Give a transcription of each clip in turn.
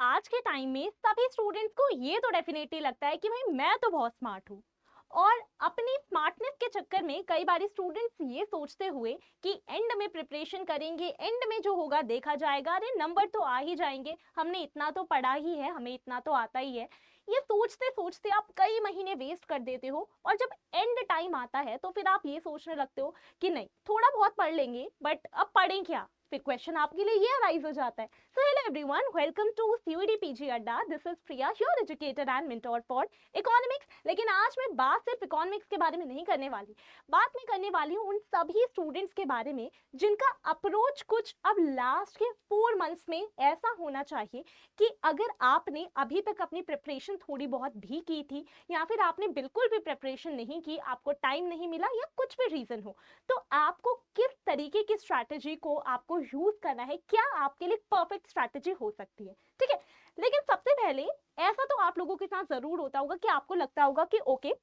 आज के टाइम में सभी स्टूडेंट्स को ये तो डेफिनेटली लगता है कि भाई मैं तो बहुत स्मार्ट हूँ। और अपनी स्मार्टनेस के चक्कर में कई बार स्टूडेंट्स ये सोचते हुए कि एंड में प्रिपरेशन करेंगे, एंड में जो होगा देखा जाएगा, अरे नंबर तो आ ही जाएंगे, हमने इतना तो पढ़ा ही है, हमें इतना तो आता ही है। ये सोचते सोचते आप कई महीने वेस्ट कर देते हो, और जब एंड टाइम आता है तो फिर आप ये सोचने लगते हो कि नहीं, थोड़ा बहुत पढ़ लेंगे, बट अब पढ़ें क्या। फिर क्वेश्चन आपके लिए ये अराइज हो जाता है। So hello everyone, welcome to CUD PG अड्डा। This is Priya, your educator and mentor for economics. लेकिन आज मैं बात सिर्फ इकोनॉमिक्स के बारे में नहीं करने वाली, बात मैं करने वाली हूँ उन सभी स्टूडेंट्स के बारे में जिनका अप्रोच कुछ अब लास्ट के 4 मंथ्स में ऐसा होना चाहिए कि अगर आपने अभी तक अपनी प्रिपरेशन थोड़ी बहुत भी की थी, या फिर आपने बिल्कुल भी प्रिपरेशन नहीं की, आपको टाइम नहीं मिला, या कुछ भी रीजन हो, तो आपको किस तरीके की स्ट्रैटेजी को आपको यूज करना है, क्या आपके लिए परफेक्ट स्ट्रैटेजी हो सकती है। ठीक है, लेकिन सबसे पहले ऐसा तो आप लोगों के साथ जरूर होता होगा कि आपको लगता होगा कि ओके,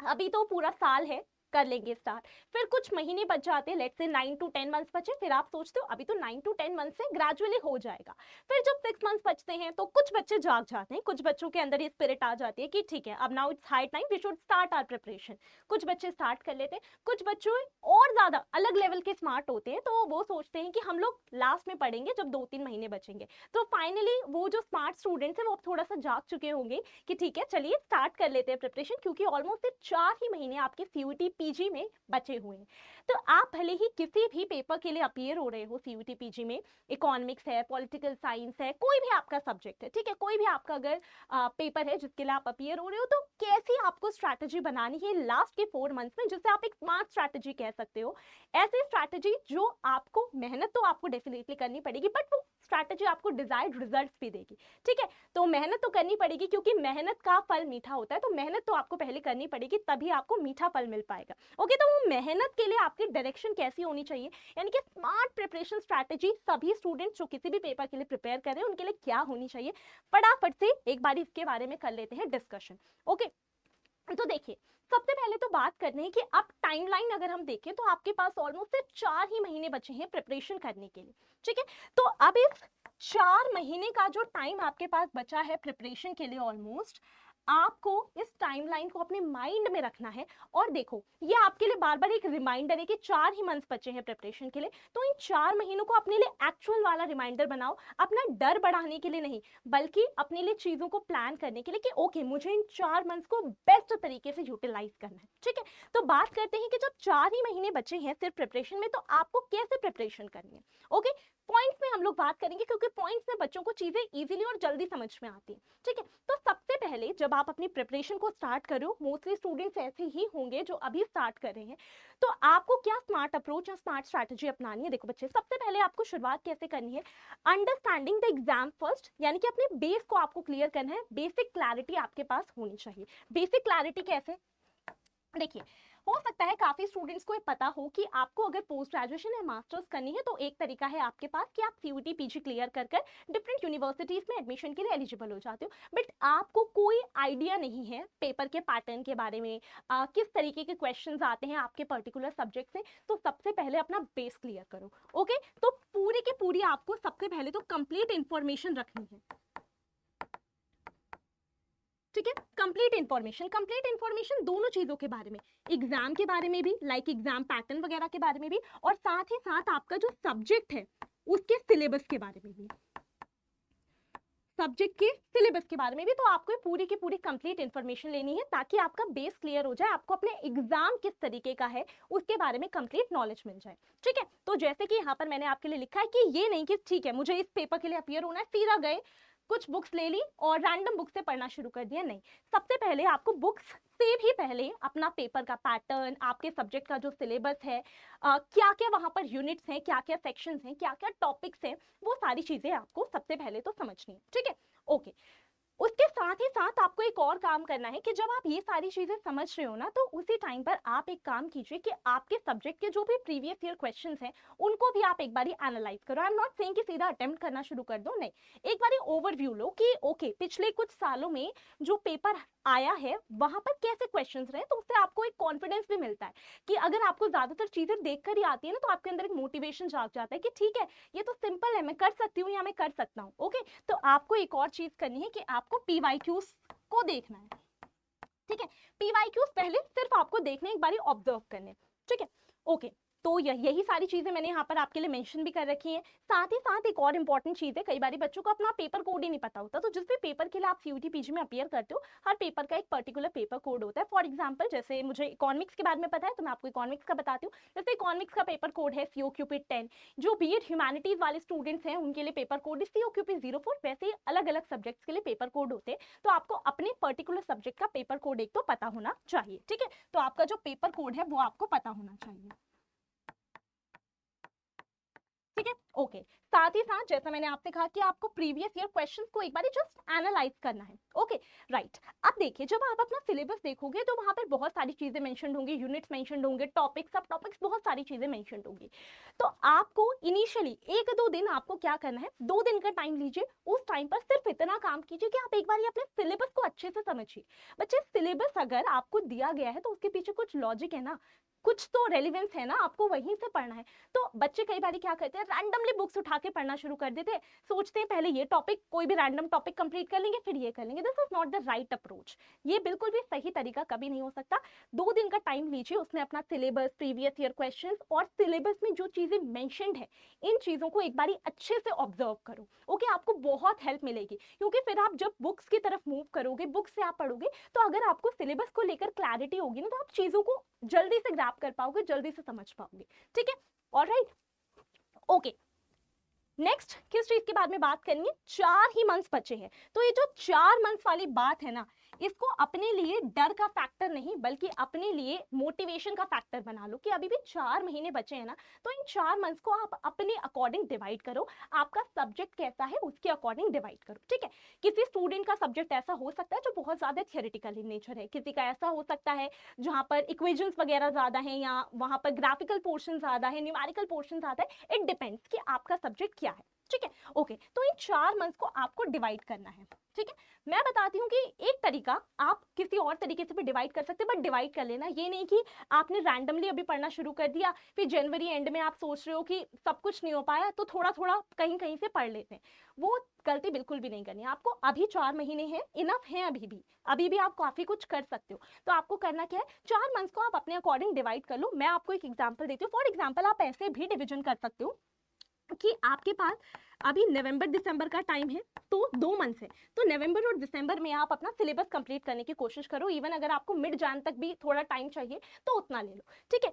अभी तो पूरा साल है, कर लेंगे स्टार्ट। फिर कुछ महीने बच जाते हैं, लेट्स से 9 to 10 मंथ्स बचे, फिर आप सोचते हो अभी तो 9 to 10 मंथ्स है, ग्रेजुअली हो जाएगा। फिर जब 6 मंथ्स बचते हैं तो कुछ बच्चे जाग जाते हैं, कुछ बच्चों के अंदर ये स्पिरिट आ जाती है कि ठीक है, अब now it's high time, we should start our preparation. कुछ बच्चे स्टार्ट कर लेते हैं, कुछ बच्चों और ज्यादा अलग लेवल के स्मार्ट होते हैं, तो वो सोचते हैं कि हम लोग लास्ट में पढ़ेंगे जब 2-3 महीने बचेंगे। तो फाइनली वो जो स्मार्ट स्टूडेंट्स है वो थोड़ा सा जाग चुके होंगे कि ठीक है, चलिए स्टार्ट कर लेते हैं प्रिपरेशन, क्योंकि ऑलमोस्ट सिर्फ 4 ही महीने आपके सीयूटी पीजी में बचे हुए हैं। तो आप भले ही किसी भी पेपर के लिए अपीयर हो रहे हो सीयूटी पीजी में, इकोनॉमिक्स है, पॉलिटिकल साइंस है, कोई भी आपका सब्जेक्ट है, ठीक है, कोई भी आपका अगर पेपर है जिसके लिए आप अपीयर हो रहे हो, तो कैसी आपको स्ट्रैटेजी बनानी है लास्ट के 4 मंथ्स में, जिसे आप एक स्मार्ट स्ट्रैटेजी कह सकते हो। ऐसी स्ट्रैटेजी जो आपको, मेहनत तो आपको डेफिनेटली करनी पड़ेगी, बट वो स्ट्रैटेजी आपको डिजायर्ड रिजल्ट्स भी देगी। ठीक है, तो मेहनत तो करनी पड़ेगी, क्योंकि मेहनत का फल मीठा होता है, तो मेहनत तो आपको पहले करनी पड़ेगी, तभी आपको मीठा फल मिल पाएगा। ओके, तो वो मेहनत के लिए आपकी डायरेक्शन कैसी होनी चाहिए, यानी कि स्मार्ट प्रिपरेशन स्ट्रैटेजी सभी स्टूडेंट्स जो किसी भी पेपर के लिए प्रिपेयर कर रहे हैं उनके लिए क्या होनी चाहिए, फटाफट से एक बार इसके बारे में कर लेते हैं डिस्कशन। ओके, तो देखिए, सबसे पहले तो बात करने हैं कि अब टाइमलाइन अगर हम देखें तो आपके पास ऑलमोस्ट सिर्फ 4 ही महीने बचे हैं प्रिपरेशन करने के लिए। ठीक है, तो अब इस 4 महीने का जो टाइम आपके पास बचा है प्रिपरेशन के लिए, ऑलमोस्ट आपको इस टाइमलाइन को अपने माइंड में रखना है। और देखो, ये आपके लिए बार बार एक रिमाइंडर है कि 4 ही मंथ्स बचे हैं प्रिपरेशन के लिए, तो इन 4 महीनों को अपने लिए एक्चुअल वाला रिमाइंडर बनाओ, अपना डर बढ़ाने के लिए नहीं, बल्कि अपने लिए चीजों को प्लान करने के लिए कि ओके, मुझे इन 4 मंथ्स को बेस्ट तरीके से यूटिलाइज करना है। ठीक है, तो बात करते हैं कि जब 4 ही महीने बचे हैं सिर्फ प्रिपरेशन में, तो आपको कैसे प्रिपरेशन करनी है। ओके, पॉइंट्स में हम लोग बात करेंगे, क्योंकि पॉइंट्स में बच्चों को चीजें इजीली और जल्दी समझ में आती है। ठीक है, तो सबसे पहले जब आप अपनी प्रिपरेशन को स्टार्ट करो, मोस्टली स्टूडेंट्स ऐसे ही होंगे जो अभी स्टार्ट कर रहे हैं, तो आपको क्या स्मार्ट अप्रोच या स्मार्ट स्ट्रैटेजी अपनानी है। देखो बच्चे, सबसे पहले आपको शुरुआत कैसे करनी है, अंडरस्टैंडिंग द एग्जाम फर्स्ट, यानी कि अपने बेस को आपको क्लियर करना है, बेसिक क्लैरिटी आपके पास होनी चाहिए। बेसिक क्लैरिटी कैसे, देखिए, हो सकता है काफी स्टूडेंट्स को ये पता हो कि आपको अगर पोस्ट ग्रेजुएशन या मास्टर्स करनी है तो एक तरीका है आपके पास कि आप सीयूटी पीजी क्लियर कर कर डिफरेंट यूनिवर्सिटीज में एडमिशन के लिए एलिजिबल हो जाते हो, बट आपको कोई आइडिया नहीं है पेपर के पैटर्न के बारे में, किस तरीके के क्वेश्चंस आते हैं आपके पर्टिकुलर सब्जेक्ट से। तो सबसे पहले अपना बेस क्लियर करो। ओके, तो पूरी की पूरी आपको सबसे पहले तो कंप्लीट इंफॉर्मेशन रखनी है। ठीक है, कंप्लीट इंफॉर्मेशन दोनों चीजों के बारे में, एग्जाम के बारे में भी, लाइक एग्जाम पैटर्न वगैरह के बारे में भी, और साथ ही साथ आपका जो सब्जेक्ट है उसके सिलेबस के बारे में भी, सब्जेक्ट के सिलेबस के बारे में भी। तो आपको पूरी की पूरी कंप्लीट इंफॉर्मेशन लेनी है, ताकि आपका बेस क्लियर हो जाए, आपको अपने एग्जाम किस तरीके का है उसके बारे में कंप्लीट नॉलेज मिल जाए। ठीक है, तो जैसे कि यहाँ पर मैंने आपके लिए लिखा है कि ये नहीं कि ठीक है मुझे इस पेपर के लिए अपीयर होना है, सीधा गए कुछ बुक्स ले ली और रैंडम बुक से पढ़ना शुरू कर दिया, नहीं। सबसे पहले आपको बुक्स से भी पहले अपना पेपर का पैटर्न, आपके सब्जेक्ट का जो सिलेबस है, क्या क्या वहां पर यूनिट्स हैं, क्या क्या सेक्शंस हैं, क्या क्या टॉपिक्स हैं, वो सारी चीजें आपको सबसे पहले तो समझनी है। ठीक है, ओके, उसके साथ ही साथ आपको एक और काम करना है कि जब आप ये सारी चीजें समझ रहे हो ना, तो उसी टाइम पर आप एक काम कीजिए कि आपके सब्जेक्ट के जो भी प्रीवियस ईयर क्वेश्चंस हैं उनको भी आप एक बारी एनालाइज करो। आई एम नॉट सेइंग कि सीधा अटेम्प्ट करना शुरू कर दो, नहीं, एक बारी ओवरव्यू लो कि ओके पिछले कुछ सालों में जो पेपर आया है वहां पर कैसे क्वेश्चंस रहे, तो उससे आपको एक कॉन्फिडेंस भी मिलता है कि अगर आपको ज्यादातर चीजें देखकर ही आती है ना, तो आपके अंदर एक मोटिवेशन जाग जाता है कि ठीक है ये तो सिंपल है, मैं कर सकती हूँ या मैं कर सकता हूँ। ओके, तो आपको एक और चीज करनी है कि आपको पीवाईक्यूज को देखना है। ठीक है, पीवाईक्यूज पहले सिर्फ आपको देखने, एक बारी ऑब्जर्व करने। ठीक है, ओके, तो यही सारी चीजें मैंने यहाँ पर आपके लिए मेंशन भी कर रखी हैं। साथ ही साथ एक और इंपॉर्टेंट चीज है, कई बार बच्चों को अपना पेपर कोड ही नहीं पता होता, तो जिस भी पेपर के लिए आप सीयूटी पीजी में अपीयर करते हो, हर पेपर का एक पर्टिकुलर पेपर कोड होता है। फॉर एग्जाम्पल जैसे मुझे इकोनॉमिक्स के बारे में पता है, तो मैं आपको इकोनॉमिक्स का बताती हूँ। जैसे इकोनॉमिक्स का पेपर कोड है सीओक्यूपी 10, जो बीएड ह्यूमैनिटीज वाले स्टूडेंट्स हैं उनके लिए पेपर कोड है सीओक्यूपी 04। वैसे ही अलग अलग सब्जेक्ट्स के लिए पेपर कोड होते हैं, तो आपको अपने पर्टिकुलर सब्जेक्ट का पेपर कोड एक तो पता होना चाहिए। ठीक है, तो आपका जो पेपर कोड है वो आपको पता होना चाहिए। ठीक है, ओके, साथ ही साथ जैसा मैंने आपसे कहा कि आपको प्रीवियस ईयर क्वेश्चंस को एक बार जस्ट एनालाइज करना है। Okay, right. अब देखिए जब आप अपना सिलेबस देखोगे तो वहां पर बहुत सारी चीजें मेंशन होंगी, यूनिट्स मेंशन होंगे, टॉपिक्स, सब टॉपिक्स, बहुत सारी चीजें मेंशन होंगी। तो आपको इनिशियली 1-2 दिन आपको क्या करना है, 2 दिन का टाइम लीजिए। उस टाइम पर सिर्फ इतना काम कीजिए कि आप एक बार अपने सिलेबस को अच्छे से समझिए। बच्चे, सिलेबस अगर आपको दिया गया है तो उसके पीछे कुछ लॉजिक है ना, कुछ तो रेलिवेंस है ना, आपको वहीं से पढ़ना है। तो बच्चे कई बार क्या करते हैं, रैंडमली बुक्स उठा के पढ़ना शुरू कर देते हैं, सोचते हैं पहले ये टॉपिक, कोई भी रैंडम टॉपिक कंप्लीट कर लेंगे फिर ये कर लेंगे। This is not the right approach, ये बिल्कुल भी सही तरीका कभी नहीं हो सकता। 2 दिन का टाइम लीजिए, उसमें अपना सिलेबस, प्रीवियस ईयर क्वेश्चंस और सिलेबस में जो चीजें मेंशन्ड है इन चीजों को एक बारी अच्छे से ऑब्जर्व करो। ओके, आपको बहुत हेल्प मिलेगी, क्योंकि फिर आप जब बुक्स की तरफ मूव करोगे, बुक से आप पढ़ोगे, तो अगर आपको सिलेबस को लेकर क्लैरिटी होगी ना, तो आप चीजों को जल्दी से ग्रैब कर पाओगे, जल्दी से समझ पाओगे। ठीक है, ऑलराइट, ओके। नेक्स्ट किस चीज के बारे में बात करनी है, 4 ही मंथ्स बचे हैं। तो ये जो 4 मंथ्स वाली बात है ना, इसको अपने लिए डर का फैक्टर नहीं बल्कि अपने लिए मोटिवेशन का फैक्टर बना लो कि अभी भी 4 महीने बचे हैं ना, तो इन 4 मंथ्स को आप अपने अकॉर्डिंग डिवाइड करो। आपका सब्जेक्ट कैसा है उसके अकॉर्डिंग डिवाइड करो। ठीक है, किसी स्टूडेंट का सब्जेक्ट ऐसा हो सकता है जो बहुत ज्यादा थियोरेटिकल इन नेचर है, किसी का ऐसा हो सकता है जहां पर इक्वेशंस वगैरह ज्यादा है, या वहां पर ग्राफिकल पोर्शन ज्यादा है, न्यूमेरिकल पोर्शन ज्यादा है। इट डिपेंड्स कि आपका सब्जेक्ट क्या है। ठीक है, ओके, तो इन 4 मंथ्स को आपको डिवाइड करना है। ठीक है, मैं बताती हूँ कि एक तरीका आप किसी और तरीके से भी डिवाइड कर सकते हैं, बट डिवाइड कर लेना, ये नहीं कि आपने रैंडमली अभी पढ़ना शुरू कर दिया, फिर जनवरी एंड में आप सोच रहे हो कि सब कुछ नहीं हो पाया तो थोड़ा थोड़ा कहीं कहीं से पढ़ लेते हैं। वो गलती बिल्कुल भी नहीं करनी है आपको। अभी 4 महीने हैं, इनफ है, अभी भी आप काफी कुछ कर सकते हो। तो आपको करना क्या है, 4 मंथ्स को आप अपने अकॉर्डिंग डिवाइड कर लो। मैं आपको एक एग्जाम्पल देती हूँ। फॉर एग्जाम्पल आप ऐसे भी डिविजन कर सकते हो कि आपके पास अभी नवंबर दिसंबर का टाइम है, तो 2 मंथ्स है, तो नवंबर और दिसंबर में आप अपना सिलेबस कंप्लीट करने की कोशिश करो। इवन अगर आपको मिड जैन तक भी थोड़ा टाइम चाहिए तो उतना ले लो। ठीक है,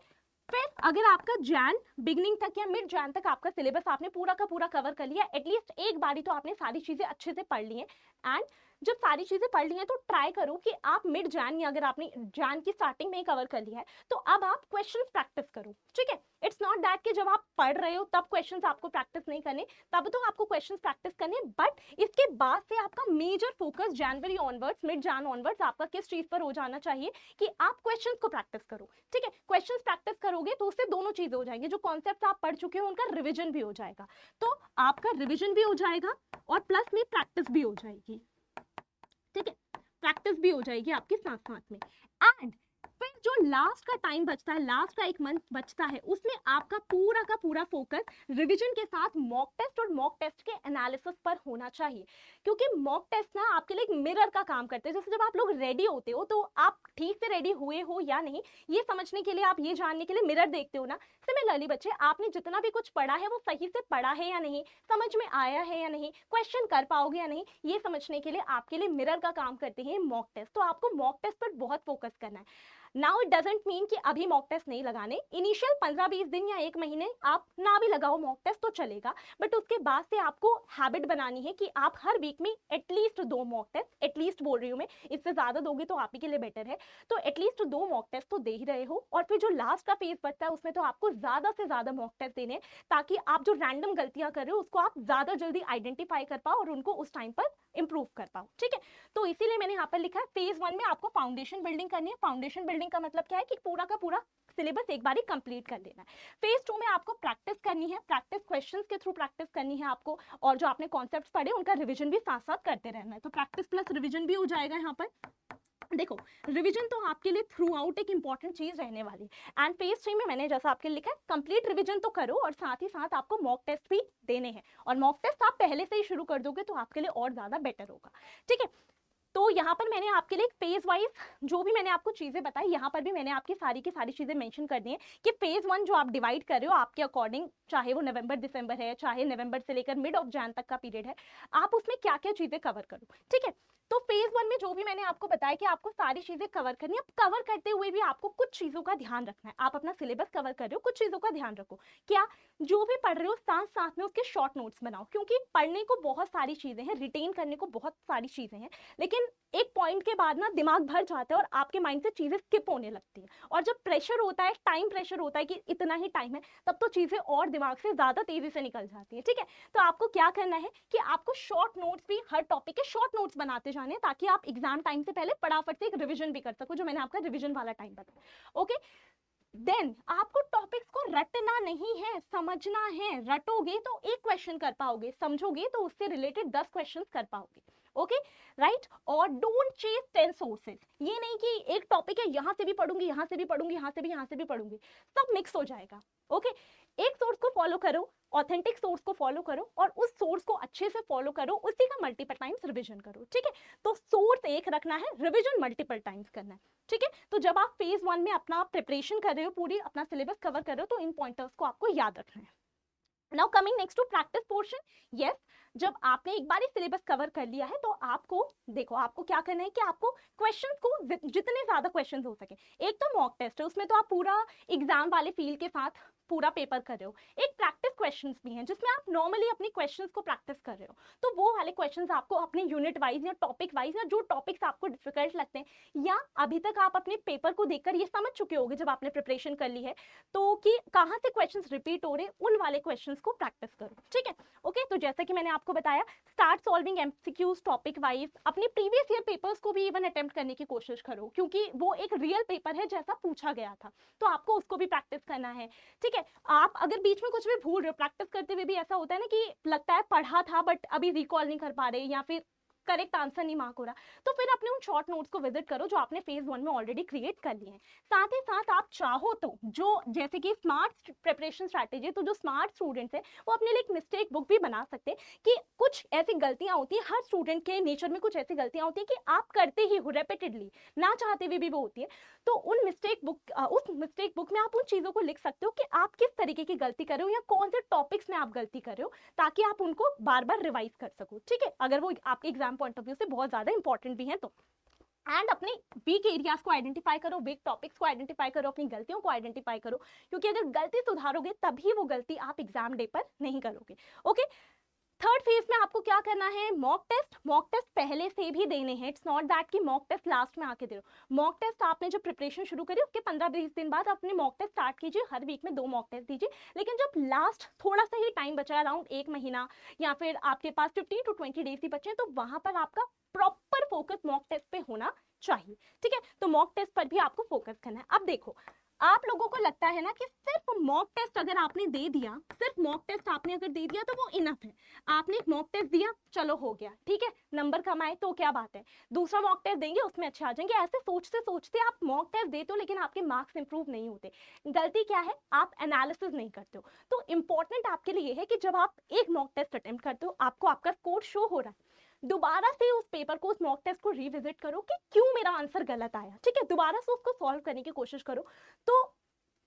फिर अगर आपका जैन बिगनिंग तक या मिड जैन तक आपका सिलेबस आपने पूरा का पूरा कवर कर लिया, एटलीस्ट एक बारी तो आपने सारी चीजें अच्छे से पढ़ ली हैं, एंड जब सारी चीजें पढ़ ली हैं तो ट्राई करो कि आप मिड जैन या अगर आपने जैन की स्टार्टिंग में ही कवर कर लिया है तो अब आप क्वेश्चंस प्रैक्टिस करो। ठीक है, इट्स नॉट दैट कि जब आप पढ़ रहे हो तब क्वेश्चंस आपको प्रैक्टिस नहीं करने, तब तो आपको क्वेश्चंस प्रैक्टिस करने, बट इसके बाद से आपका मेजर फोकस जनवरी ऑनवर्ड्स, मिड जैन ऑनवर्ड्स आपका किस चीज पर हो जाना चाहिए कि आप क्वेश्चंस को प्रैक्टिस करो। ठीक है, क्वेश्चंस प्रैक्टिस करोगे तो उससे दोनों चीजें हो जाएंगी, जो कॉन्सेप्ट आप पढ़ चुके हो उनका रिविजन भी हो जाएगा, तो आपका रिविजन भी हो जाएगा और प्लस में प्रैक्टिस भी हो जाएगी। ठीक है, प्रैक्टिस भी हो जाएगी आपके साथ साथ में। एंड फिर जो लास्ट का टाइम बचता है, लास्ट का 1 मंथ बचता है, उसमें आपका पूरा का पूरा फोकस रिवीजन के साथ मॉक टेस्ट और मॉक टेस्ट के एनालिसिस पर होना चाहिए, क्योंकि मॉक टेस्ट ना आपके लिए एक मिरर का काम करते हैं। जैसे जब आप लोग रेडी होते हो तो आप ठीक से रेडी हुए हो या नहीं ये समझने के लिए, आप ये जानने के लिए मिरर देखते हो ना। सिमिलरली बच्चे, आपने जितना भी कुछ पढ़ा है वो सही से पढ़ा है या नहीं, समझ में आया है या नहीं, क्वेश्चन कर पाओगे या नहीं, ये समझने के लिए आपके लिए मिरर का काम करते हैं मॉक टेस्ट। तो आपको मॉक टेस्ट पर बहुत फोकस करना है। Now now it doesn't mean कि अभी मॉक टेस्ट नहीं लगाने, इनिशियल 15-20 दिन या 1 महीने आप ना भी लगाओ मॉक टेस्ट तो चलेगा, बट उसके बाद से आपको हैबिट बनानी है कि आप हर वीक में एटलीस्ट 2 मॉक टेस्ट, एटलीस्ट बोल रही हूँ मैं, इससे ज़्यादा दोगे तो आप ही के लिए बेटर है, तो एटलीस्ट 2 मॉक टेस्ट तो दे ही रहे हो। और फिर जो लास्ट का फेज बचता है उसमें तो आपको ज़्यादा से ज़्यादा मॉक टेस्ट देने, ताकि आप जो रैंडम गलतियाँ कर रहे हो उसको आप ज़्यादा जल्दी आइडेंटिफाई कर पाओ और उनको उस टाइम पर इंप्रूव कर पाओ, ठीक है। तो इसीलिए मैंने यहाँ पर लिखा है फेज 1 में आपको फाउंडेशन बिल्डिंग करनी है। फाउंडेशन बिल्डिंग का मतलब क्या है कि पूरा का पूरा सिलेबस एक बार ही कंप्लीट कर लेना है। फेज 2 में आपको प्रैक्टिस करनी है, प्रैक्टिस क्वेश्चंस के थ्रू प्रैक्टिस करनी है आपको, और जो आपने कॉन्सेप्ट्स पढ़े उनका रिवीजन भी साथ साथ करते रहना है। तो प्रैक्टिस प्लस रिवीजन भी हो जाएगा यहाँ पर। देखो, रिवीजन तो आपके लिए थ्रू आउट एक इंपॉर्टेंट चीज रहने वाली है। एंड फेज 3 में मैंने जैसा आपके लिखा है कंप्लीट रिवीजन तो करो, और साथ ही साथ आपको मॉक टेस्ट भी देने हैं, और मॉक टेस्ट आप पहले से ही शुरू कर दोगे तो आपके लिए और ज्यादा बेटर होगा, ठीक है। तो यहाँ पर मैंने आपके लिए फेज वाइज जो भी मैंने आपको चीजें बताई, यहाँ पर भी मैंने आपकी सारी की सारी चीजें मेंशन कर दी है कि फेज 1 जो आप डिवाइड कर रहे हो आपके अकॉर्डिंग, चाहे वो नवंबर दिसंबर है, चाहे नवंबर से लेकर मिड ऑफ जैन तक का पीरियड है, आप उसमें क्या क्या चीजें कवर करो, ठीक है। तो फेज 1 में जो भी मैंने आपको बताया कि आपको सारी चीजें कवर करनी है, अब कवर करते हुए भी आपको कुछ चीजों का ध्यान रखना है। आप अपना सिलेबस कवर कर रहे हो, कुछ चीजों का ध्यान रखो, क्या जो भी पढ़ रहे हो साथ साथ में उसके शॉर्ट नोट्स बनाओ, क्योंकि पढ़ने को बहुत सारी चीजें हैं, रिटेन करने को बहुत सारी चीजें हैं, लेकिन एक पॉइंट के बाद ना दिमाग भर जाता है और आपके माइंड से चीजें स्किप होने लगती हैं, और जब प्रेशर होता है, टाइम प्रेशर होता है कि इतना ही टाइम है, तब तो चीजें और दिमाग से ज्यादा तेजी से निकल जाती है, ठीक है। तो आपको क्या करना है कि आपको शॉर्ट नोट्स भी, हर टॉपिक के शॉर्ट नोट्स बनाते जाने, ताकि आप एग्जाम टाइम से पहले फटाफट से एक रिविजन भी कर सको, जो मैंने आपका रिविजन वाला टाइम बताया, ओके। देन आपको टॉपिक्स को रटना नहीं है, समझना है। रटोगे तो एक क्वेश्चन कर पाओगे, समझोगे तो उससे रिलेटेड 10 क्वेश्चंस कर पाओगे, ओके राइट। और डोंट चेस 10 सोर्सेज, ये नहीं कि एक टॉपिक है यहाँ से भी पढ़ूंगी, यहाँ से भी पढ़ूंगी, यहाँ से भी पढ़ूंगी, सब मिक्स हो जाएगा, ओके। एक सोर्स को फॉलो करो, ऑथेंटिक सोर्स को फॉलो करो, और उस सोर्स को अच्छे से फॉलो करो, उसी का मल्टीपल टाइम्स रिवीजन करो, ठीक है। तो सोर्स एक रखना है, रिवीजन मल्टीपल टाइम्स करना है, ठीक है। तो जब आप फेज 1 में अपना प्रिपरेशन कर रहे हो, पूरी अपना सिलेबस कवर कर रहे हो, तो इन पॉइंटर्स को आपको याद रखना है। Now coming next to practice portion, yes, जब आपने एक बार ही सिलेबस कवर कर लिया है तो आपको देखो, आपको क्या करना है कि आपको क्वेश्चंस को जितने ज्यादा क्वेश्चंस हो सके, एक तो मॉक टेस्ट है, उसमें तो आप पूरा एग्जाम वाले फील के साथ पूरा पेपर कर रहे हो, एक प्रैक्टिस क्वेश्चंस भी हैं जिसमें आप नॉर्मली अपनी क्वेश्चंस को प्रैक्टिस कर रहे हो, तो वो वाले क्वेश्चंस आपको अपने यूनिट वाइज या टॉपिक वाइज, या जो टॉपिक्स आपको डिफिकल्ट लगते हैं, या अभी तक आप अपने पेपर को देखकर ये समझ चुके होगे जब आपने प्रिपरेशन कर ली है, तो कि कहाँ से क्वेश्चंस रिपीट हो रहे, उन वाले क्वेश्चंस को प्रैक्टिस करो, ठीक है, ओके। तो जैसा कि मैंने आपको बताया, start solving MCQs topic wise, अपने प्रीवियस ईयर पेपर्स को भी इवन अटेम्प्ट करने की कोशिश करो, क्योंकि वो एक रियल पेपर है जैसा पूछा गया था, तो आपको उसको भी प्रैक्टिस करना है, ठीक है। आप अगर बीच में कुछ भी भूल रहे हो, प्रैक्टिस करते हुए भी ऐसा होता है ना कि लगता है पढ़ा था बट अभी रिकॉल नहीं कर पा रहे, या फिर करेक्ट आंसर नहीं मार्क हो रहा, तो फिर अपने उन शॉर्ट नोट्स को विजिट करो जो आपने फेज 1 में ऑलरेडी क्रिएट कर लिए हैं। साथ ही साथ आप चाहो तो जो जैसे कि स्मार्ट प्रिपरेशन स्ट्रैटेजी, तो जो स्मार्ट स्टूडेंट्स है वो अपने लिए एक मिस्टेक बुक भी बना सकते हैं, कि कुछ ऐसी गलतियां होती है, हर स्टूडेंट के नेचर में कुछ ऐसी गलतियां होती है कि आप करते ही हो रेपिटेडली, ना चाहते हुए भी वो होती है, तो उन उस मिस्टेक बुक में आप उन चीजों को लिख सकते हो कि आप किस तरीके की गलती कर रहे हो, या कौन से टॉपिक्स में आप गलती कर रहे हो, ताकि आप उनको बार बार रिवाइज कर सको, ठीक है, अगर वो आपके एग्जाम पॉइंट ऑफ व्यू से बहुत ज्यादा इंपॉर्टेंट भी है तो। एंड अपने वीक एरियाज को आइडेंटिफाई करो, वीक टॉपिक्स को आइडेंटिफाई करो, अपनी गलतियों को आइडेंटिफाई करो, क्योंकि अगर गलती सुधारोगे तभी वो गलती आप एग्जाम डे पर नहीं करोगे, ओके। थर्ड फेज में आपको क्या करना है, मॉक टेस्ट। मॉक टेस्ट पहले से भी देने हैं, इट्स नॉट दैट कि मॉक टेस्ट लास्ट में आके दे रहे हो। मॉक टेस्ट आपने जब प्रिपरेशन शुरू करी उसके 15-20 दिन बाद अपने मॉक टेस्ट स्टार्ट कीजिए, हर वीक में 2 मॉक टेस्ट दीजिए, लेकिन जब लास्ट थोड़ा सा ही टाइम बचा है, अराउंड 1 महीना, या फिर आपके पास 15 to 20 डेज ही बचे हैं, तो वहां पर आपका प्रॉपर फोकस मॉक टेस्ट पे होना चाहिए, ठीक है। तो मॉक टेस्ट पर भी आपको फोकस करना है। अब देखो, आप लोगों को लगता है ना कि सिर्फ मॉक टेस्ट अगर आपने दे दिया, सिर्फ मॉक टेस्ट आपने अगर दे दिया तो वो इनफ है, आपने एक मॉक टेस्ट दिया, चलो हो गया, ठीक है, नंबर कमाए तो क्या बात है, दूसरा मॉक टेस्ट देंगे उसमें अच्छे आ जाएंगे, ऐसे सोचते सोचते आप मॉक टेस्ट देते हो लेकिन आपके मार्क्स इंप्रूव नहीं होते। गलती क्या है, आप एनालिसिस नहीं करते हो। तो इंपॉर्टेंट आपके लिए है कि जब आप एक मॉक टेस्ट अटेम्प्ट करते हो, आपको आपका स्कोर शो हो रहा है, दोबारा से उस पेपर को, उस मॉक टेस्ट को रिविजिट करो कि क्यों मेरा आंसर गलत आया, ठीक है, दोबारा से उसको सॉल्व करने की कोशिश करो। तो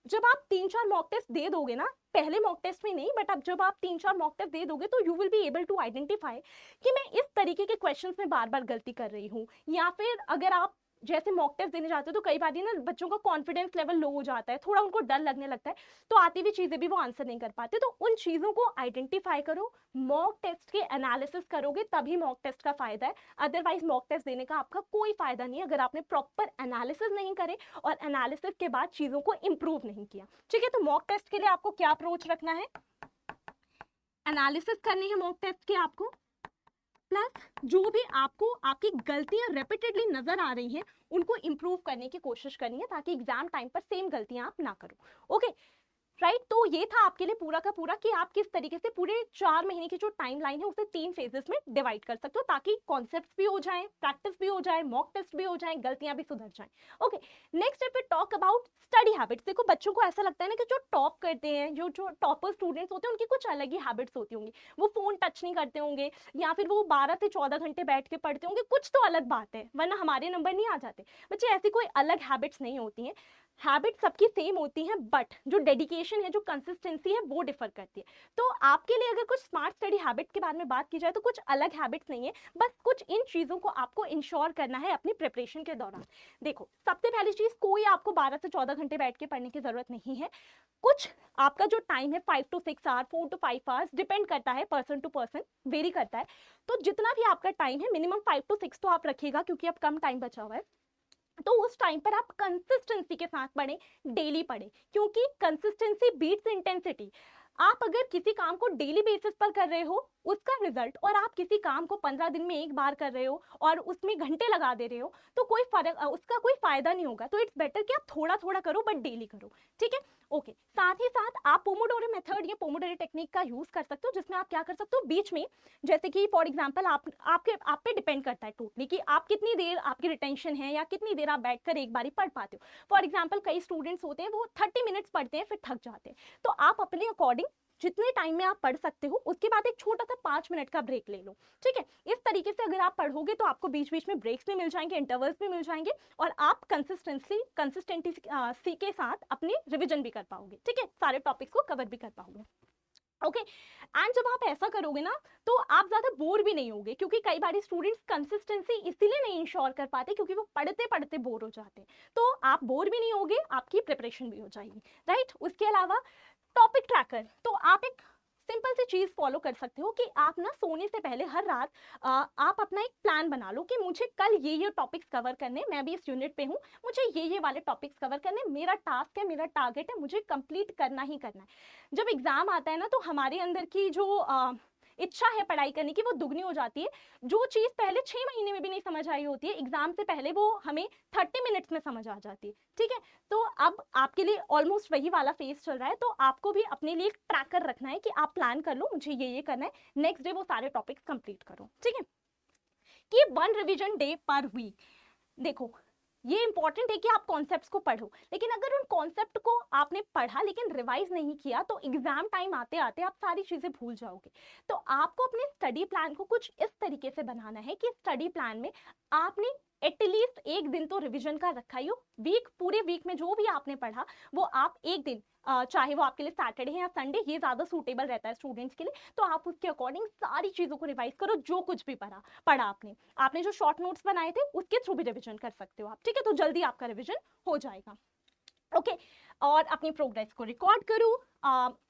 जब आप 3-4 मॉक टेस्ट दे दोगे ना, पहले मॉक टेस्ट में नहीं, बट अब जब आप 3-4 मॉक टेस्ट दे दोगे तो you will be able to identify कि मैं इस तरीके के क्वेश्चंस में बार बार गलती कर रही हूँ, या फिर अगर आप जैसे मॉक टेस्ट देने जाते हो तो कई बार ना बच्चों का कॉन्फिडेंस लेवल लो हो जाता है, थोड़ा उनको डर लगने लगता है, तो आती हुई चीजें भी वो आंसर नहीं कर पाते। तो उन चीजों को आइडेंटिफाई करो, मॉक टेस्ट के एनालिसिस करोगे तभी मॉक टेस्ट का फायदा है, अदरवाइज मॉक टेस्ट देने का आपका कोई फायदा नहीं है अगर आपने प्रॉपर एनालिसिस नहीं करे और एनालिसिस के बाद चीजों को इंप्रूव नहीं किया। ठीक है, तो मॉक टेस्ट के लिए आपको क्या अप्रोच रखना है, एनालिसिस करनी है मॉक टेस्ट के आपको, प्लस जो भी आपको आपकी गलतियां रेपिटेडली नजर आ रही हैं उनको इंप्रूव करने की कोशिश करनी है ताकि एग्जाम टाइम पर सेम गलतियां आप ना करो। ओके राइट, तो ये था आपके लिए पूरा का पूरा कि आप किस तरीके से पूरे 4 महीने की जो टाइमलाइन है उसे 3 फेजेस में डिवाइड कर सकते हो ताकि कॉन्सेप्ट्स भी हो जाएं, प्रैक्टिस भी हो जाए, मॉक टेस्ट भी हो जाए, गलतियां भी सुधर जाएं। Okay, next if we talk about study habits, देखो बच्चों को ऐसा लगता है ना कि जो टॉप करते हैं, जो टॉपर स्टूडेंट्स होते हैं उनकी कुछ अलग ही हैबिट्स होती होंगी, वो फोन टच नहीं करते होंगे या फिर वो 12 से 14 घंटे बैठ के पढ़ते होंगे, कुछ तो अलग बात है वरना हमारे नंबर नहीं आ जाते। बच्चे ऐसी कोई अलग हैबिट्स नहीं होती हैं, हैबिट सबकी सेम होती हैं, बट जो डेडिकेशन है, जो कंसिस्टेंसी है वो डिफर करती है। तो आपके लिए अगर कुछ स्मार्ट स्टडी हैबिट के बारे में बात की जाए तो कुछ अलग हैबिट्स नहीं है, बस कुछ इन चीज़ों को आपको इंश्योर करना है अपनी प्रिपरेशन के दौरान। देखो सबसे पहली चीज़, कोई आपको 12 से 14 घंटे बैठ के पढ़ने की ज़रूरत नहीं है। कुछ आपका जो टाइम है 5 to 6 hour, 4 to 5 hours, depend करता है, पर्सन टू पर्सन वेरी करता है। तो जितना भी आपका टाइम है मिनिमम 5 to 6 तो आप रखिएगा क्योंकि अब कम टाइम बचा हुआ है। तो उस टाइम पर आप कंसिस्टेंसी के साथ पढ़ें, डेली पढ़ें, क्योंकि कंसिस्टेंसी बीट्स इंटेंसिटी। आप अगर किसी काम को डेली बेसिस पर कर रहे हो उसका रिजल्ट, और आप किसी काम को 15 दिन में एक बार कर रहे हो और उसमें घंटे लगा दे रहे हो, तो कोई फर्क, उसका कोई फायदा नहीं होगा। तो इट्स बेटर कि आप थोड़ा थोड़ा करो बट डेली करो। ठीक है, ओके। साथ ही साथ आप पोमोडोरो मेथड या पोमोडोरो टेक्निक का यूज कर सकते हो, जिसमें आप क्या कर सकते हो, बीच में जैसे कि फॉर एग्जांपल आप पे डिपेंड करता है टोटली कि आप कितनी देर आपकी रिटेंशन है या कितनी देर आप बैठकर एक बारी पढ़ पाते हो। फॉर एग्जांपल कई स्टूडेंट्स होते हैं वो 30 मिनट्स पढ़ते हैं फिर थक जाते हैं, तो आप अपने अकॉर्डिंग जितने टाइम में आप पढ़ सकते हो उसके बाद एक छोटा सा 5 मिनट का ब्रेक ले लो। ठीक है, इस तरीके से अगर आप पढ़ोगे तो आपको बीच बीच में ब्रेक्स भी मिल जाएंगे, इंटरवल्स भी मिल जाएंगे, और आप कंसिस्टेंसी के साथ अपनी रिविजन भी कर पाओगे। ठीक है, सारे टॉपिक्स को कवर भी कर पाओगे। ओके, एंड जब आप ऐसा करोगे ना तो आप ज्यादा बोर भी नहीं होगे, क्योंकि कई बार स्टूडेंट्स कंसिस्टेंसी इसीलिए नहीं इंश्योर कर पाते क्योंकि वो पढ़ते पढ़ते बोर हो जाते हैं। तो आप बोर भी नहीं होगे, आपकी प्रिपरेशन भी हो जाएगी। राइट, उसके अलावा टॉपिक ट्रैकर, तो आप एक सिंपल सी चीज फॉलो कर सकते हो कि आप ना सोने से पहले हर रात आप अपना एक प्लान बना लो कि मुझे कल ये टॉपिक्स कवर करने, मैं भी इस यूनिट पे हूँ, मुझे ये वाले टॉपिक्स कवर करने, मेरा टास्क है, मेरा टारगेट है, मुझे कंप्लीट करना ही करना है। जब एग्जाम आता है ना तो हमारे अंदर की जो इच्छा है पढ़ाई करने की वो दुगनी हो जाती है। जो चीज पहले 6 महीने में भी नहीं समझ आई होती है, एग्जाम से पहले वो हमें 30 मिनट्स में समझ आ जाती है। ठीक है, तो अब आपके लिए ऑलमोस्ट वही वाला फेज चल रहा है, तो आपको भी अपने लिए एक ट्रैकर रखना है कि आप प्लान कर लो मुझे ये करना है, नेक्स्ट डे वो सारे टॉपिक्स कंप्लीट करो। ठीक है, कि 1 रिवीजन डे पर वीक। देखो ये इंपॉर्टेंट है कि आप कॉन्सेप्ट्स को पढ़ो, लेकिन अगर उन कॉन्सेप्ट को आपने पढ़ा लेकिन रिवाइज नहीं किया तो एग्जाम टाइम आते आते आप सारी चीजें भूल जाओगे। तो आपको अपने स्टडी प्लान को कुछ इस तरीके से बनाना है कि स्टडी प्लान में आपने एटलीस्ट एक दिन तो रिवीजन का रखा ही हो। पूरे वीक में जो भी आपने पढ़ा वो आप एक दिन, चाहे वो आपके लिए सैटरडे है या संडे, ये ज्यादा सूटेबल रहता है स्टूडेंट्स के लिए, तो आप उसके अकॉर्डिंग सारी चीजों को रिवाइज करो। जो कुछ भी पढ़ा आपने जो शॉर्ट नोट्स बनाए थे उसके थ्रू भी रिवीजन कर सकते हो आप। ठीक है, तो जल्दी आपका रिवीजन हो जाएगा। ओके, और अपनी प्रोग्रेस को रिकॉर्ड करो।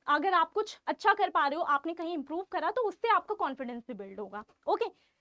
अगर आप कुछ अच्छा कर पा रहे हो, आपने कहीं इंप्रूव करा, तो उससे आपका कॉन्फिडेंस भी बिल्ड होगा। Okay,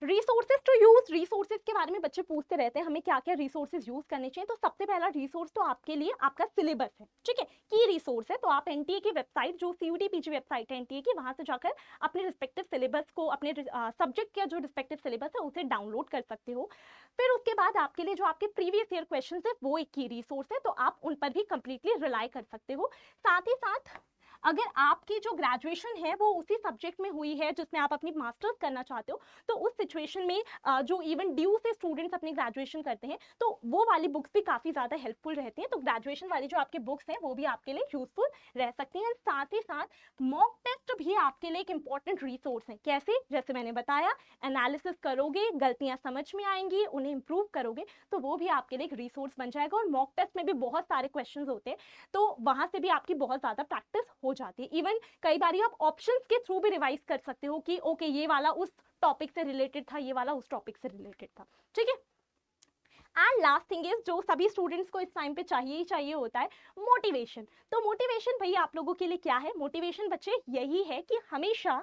resources to use, resources के बारे में बच्चे पूछते रहते हैं हमें क्या क्या रिसोर्सेज यूज करने चाहिए। तो सबसे पहला रिसोर्स तो आपके लिए आपका सिलेबस है। ठीक है, की रिसोर्स है, तो आप एनटीए की वेबसाइट, जो सीयूटी पीजी वेबसाइट है एनटीए की, वहां से जाकर अपने रिस्पेक्टिव सिलेबस को, अपने सब्जेक्ट का जो रिस्पेक्टिव सिलेबस है उसे डाउनलोड कर सकते हो। फिर उसके बाद आपके लिए जो आपके प्रीवियस ईयर क्वेश्चन है वो एक की रिसोर्स है, तो आप उन पर भी कंप्लीटली रिलाई कर सकते हो। साथ ही साथ अगर आपकी जो ग्रेजुएशन है वो उसी सब्जेक्ट में हुई है जिसमें आप अपनी मास्टर्स करना चाहते हो, तो उस सिचुएशन में जो इवन ड्यू से स्टूडेंट्स अपनी ग्रेजुएशन करते हैं तो वो वाली बुक्स भी काफ़ी ज़्यादा हेल्पफुल रहती हैं। तो ग्रेजुएशन वाली जो आपकी बुक्स हैं वो भी आपके लिए यूजफुल रह सकती हैं। साथ ही साथ मॉक टेस्ट भी आपके लिए एक इंपॉर्टेंट रिसोर्स है। कैसे, जैसे मैंने बताया, एनालिसिस करोगे, गलतियां समझ में आएंगी, उन्हें इंप्रूव करोगे, तो वो भी आपके लिए एक रिसोर्स बन जाएगा। और मॉक टेस्ट में भी बहुत सारे क्वेश्चन होते हैं, तो वहां से भी आपकी बहुत ज़्यादा प्रैक्टिस हो जाती है। इवन कई बार आप ऑप्शंस के थ्रू भी रिवाइज कर सकते हो कि ओके ये वाला उस टॉपिक से रिलेटेड था, ये वाला उस टॉपिक से रिलेटेड था। ठीक है, एंड लास्ट थिंग इज, जो सभी स्टूडेंट्स को इस टाइम पे चाहिए ही चाहिए होता है, मोटिवेशन। तो मोटिवेशन भैया आप लोगों के लिए क्या है? मोटिवेशन बच्चे यही है कि हमेशा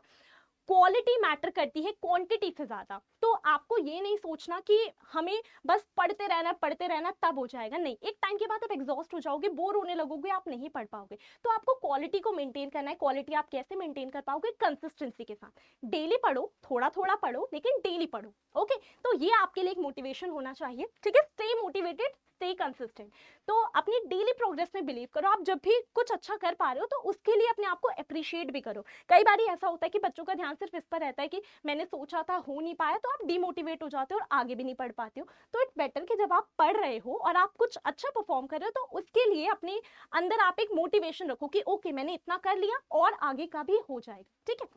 क्वालिटी मैटर करती है क्वांटिटी से ज्यादा। तो आपको ये नहीं सोचना कि हमें बस पढ़ते रहना तब हो जाएगा, नहीं, एक टाइम के बाद आप एग्जॉस्ट हो जाओगे, बोर होने लगोगे, आप नहीं पढ़ पाओगे। तो आपको क्वालिटी को मेंटेन करना है। क्वालिटी आप कैसे मेंटेन कर पाओगे? कंसिस्टेंसी के साथ। डेली पढ़ो, थोड़ा थोड़ा पढ़ो, लेकिन डेली पढ़ो। ओके, तो ये आपके लिए एक मोटिवेशन होना चाहिए, ठीक है? Stay motivated, stay consistent. तो अपनी डेली प्रोग्रेस में बिलीव करो। आप जब भी कुछ अच्छा कर पा रहे हो तो उसके लिए अपने आप को अप्रिशिएट भी करो। कई बार ऐसा होता है कि बच्चों का ध्यान सिर्फ इस पर रहता है कि मैंने सोचा था हो नहीं पाया, तो आप डिमोटिवेट हो जाते हो और आगे भी नहीं पढ़ पाते हो। तो इट्स बेटर कि जब आप पढ़ रहे हो और आप कुछ अच्छा परफॉर्म कर रहे हो, तो उसके लिए अपने अंदर आप एक मोटिवेशन रखो कि ओके मैंने इतना कर लिया और आगे का भी हो जाएगा, ठीक है?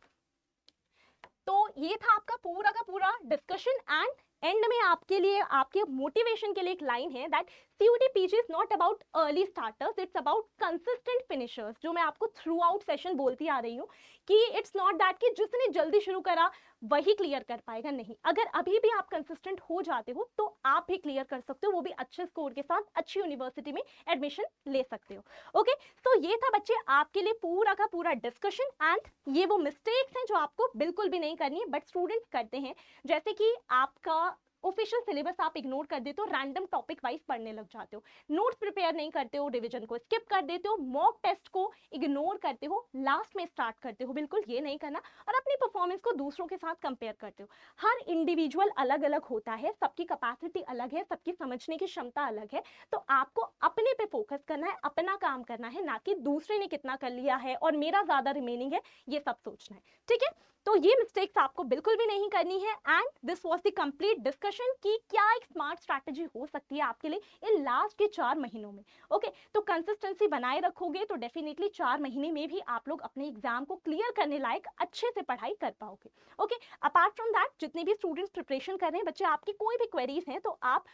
तो ये था आपका पूरा का पूरा डिस्कशन। एंड में आपके लिए, आपके मोटिवेशन के लिए एक लाइन है that CUET PG is not about early starters, it's about consistent finishers. जो मैं आपको थ्रू आउट सेशन बोलती आ रही हूँ कि इट्स नॉट दैट कि जिसने जल्दी शुरू करा वही क्लियर कर पाएगा, नहीं। अगर अभी भी आप कंसिस्टेंट हो जाते हो तो आप भी क्लियर कर सकते हो, वो भी अच्छे स्कोर के साथ अच्छी यूनिवर्सिटी में एडमिशन ले सकते हो। ओके, तो ये था बच्चे आपके लिए पूरा का पूरा डिस्कशन। एंड ये वो मिस्टेक्स हैं जो आपको बिल्कुल भी नहीं करनी है, बट स्टूडेंट्स करते हैं। जैसे कि आपका ऑफिशियल सिलेबस आप इग्नोर कर देते हो, रैंडम टॉपिक वाइज पढ़ने लग जाते हो, नोट्स प्रिपेयर नहीं करते हो, रिवीजन को स्किप कर देते हो, मॉक टेस्ट को इग्नोर करते हो, लास्ट में स्टार्ट करते हो। बिल्कुल ये नहीं करना। और अपनी परफॉर्मेंस को दूसरों के साथ कंपेयर करते हो। हर इंडिविजुअल अलग अलग होता है, सबकी कैपेसिटी अलग है, सबकी समझने की क्षमता अलग है। तो आपको अपने पे फोकस करना है, अपना काम करना है, ना कि दूसरे ने कितना कर लिया है और मेरा ज्यादा रिमेनिंग है, ये सब सोचना है, ठीक है? तो ये मिस्टेक्स आपको बिल्कुल भी नहीं करनी है। And this was the complete discussion कि क्या एक स्मार्ट स्ट्रैटेजी हो सकती है आपके लिए इन लास्ट के 4 महीनों में। ओके, तो कंसिस्टेंसी बनाए रखोगे तो डेफिनेटली 4 महीने में भी आप लोग अपने एग्जाम को क्लियर करने लायक अच्छे से पढ़ाई कर पाओगे। ओके, अपार्ट फ्रॉम दैट जितने भी स्टूडेंट्स प्रिपरेशन कर रहे हैं बच्चे, आपकी कोई भी क्वेरीज हैं तो आप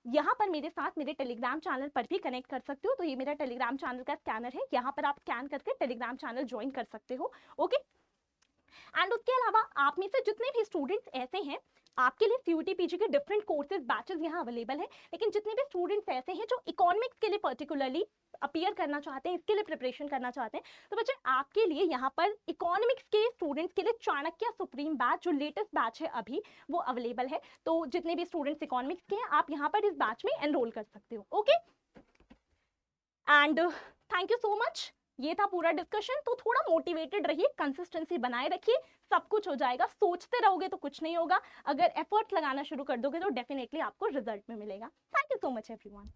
यहाँ पर मेरे साथ मेरे टेलीग्राम चैनल पर भी कनेक्ट कर सकते हो। तो ये मेरा टेलीग्राम चैनल का स्कैनर है, यहाँ पर आप स्कैन करके टेलीग्राम चैनल ज्वाइन कर सकते हो। ओके, एंड उसके अलावा आप में से जितने भी स्टूडेंट्स ऐसे हैं, आपके लिए CUET PG के डिफरेंट कोर्सेज बैचेस यहाँ अवेलेबल है। लेकिन जितने भी स्टूडेंट्स ऐसे हैं जो इकोनॉमिक्स के लिए पर्टिकुलरली अपीयर करना चाहते हैं, इसके लिए प्रिपरेशन करना चाहते हैं, तो बच्चे आपके लिए यहाँ पर इकोनॉमिक्स के स्टूडेंट्स के लिए चाणक्य सुप्रीम बैच जो लेटेस्ट बैच है अभी, वो अवेलेबल है। तो जितने भी स्टूडेंट्स इकोनॉमिक्स के हैं, आप यहाँ पर इस बैच में एनरोल कर सकते हो। Okay, and thank you so much. ये था पूरा डिस्कशन। तो थोड़ा मोटिवेटेड रहिए, कंसिस्टेंसी बनाए रखिए, सब कुछ हो जाएगा। सोचते रहोगे तो कुछ नहीं होगा, अगर एफर्ट लगाना शुरू कर दोगे तो डेफिनेटली आपको रिजल्ट में मिलेगा। Thank you so much everyone.